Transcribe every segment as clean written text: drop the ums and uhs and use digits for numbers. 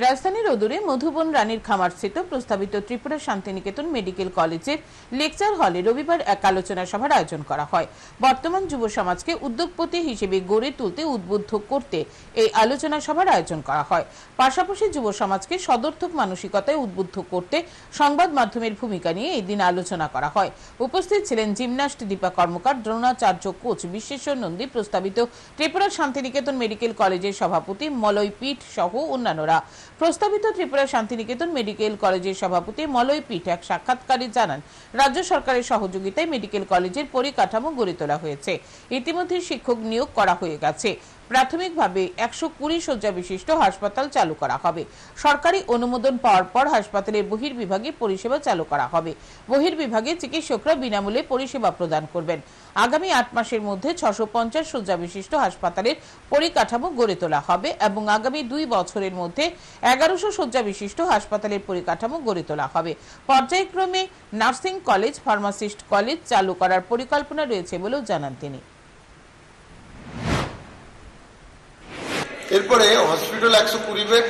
রাজধানীর অদূরে মধুবন রানীর খামারস্থিত প্রস্তাবিত ত্রিপুরা শান্তিনিকেতন মেডিকেল কলেজের লেকচার হলে রবিবার এক আলোচনা সভার আয়োজন করা হয়। বর্তমান যুব সমাজকে উদ্যোগপতি হিসেবে গড়ে তুলতে উদ্বুদ্ধ করতে এই আলোচনা সভার আয়োজন করা হয়। পাশাপাশি যুব সমাজকে সদর্থক মানসিকতায় উদ্বুদ্ধ করতে সংবাদ মাধ্যমের ভূমিকা নিয়ে এই দিন আলোচনা করা হয়। উপস্থিত ছিলেন জিমন্যাস্ট দীপা কর্মকার, দ্রোণাচার্য কোচ বিশ্বেশ্বর নন্দী, প্রস্তাবিত ত্রিপুরা শান্তিনিকেতন মেডিকেল কলেজের সভাপতি মলয় পীঠ সহ অন্যান্যরা। প্রস্তাবিত ত্রিপুরা শান্তিনিকেতন মেডিকেল কলেজের সভাপতি মলয় পীঠ এক সাক্ষাৎকারে জানান, রাজ্য সরকারের সহযোগিতায় মেডিকেল কলেজের পরিকাঠামো গড়ে তোলা হয়েছে। ইতিমধ্যে শিক্ষক নিয়োগ করা হয়ে গেছে। প্রাথমিকভাবে 120 শয্যা বিশিষ্ট হাসপাতাল চালু করা হবে। সরকারি অনুমোদন পাওয়ার পর হাসপাতালের বহির্বিভাগে পরিষেবা চালু করা হবে। বহির্বিভাগে চিকিৎসকরা বিনামূল্যে পরিষেবা প্রদান করবেন। আগামী 8 মাসের মধ্যে 650 শয্যা বিশিষ্ট হাসপাতালের পরিকাঠামো গড়ে তোলা হবে এবং আগামী 2 বছরের মধ্যে 1100 শয্যা বিশিষ্ট হাসপাতালের পরিকাঠামো গড়ে তোলা হবে। পর্যায়ক্রমে নার্সিং কলেজ, ফার্মাসিস্ট কলেজ চালু করার পরিকল্পনা রয়েছে বলেও জানান তিনি। এরপরে হসপিটাল 120 বেড,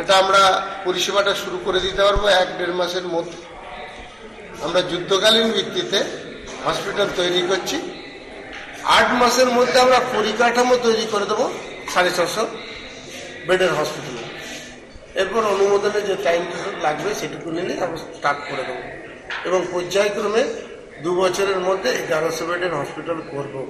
এটা আমরা পরিষেবাটা শুরু করে দিতে পারবো 1-1.5 মাসের মধ্যে। আমরা যুদ্ধকালীন ভিত্তিতে হসপিটাল তৈরি করছি। 8 মাসের মধ্যে আমরা পরিকাঠামো তৈরি করে দেবো 450 বেডের হসপিটাল। এরপর অনুমোদনে যে টাইম লাগবে সেটুকু নিলে আমরা স্টার্ট করে দেবো এবং পর্যায়ক্রমে 2 বছরের মধ্যে 1100 বেডের হসপিটাল করবো।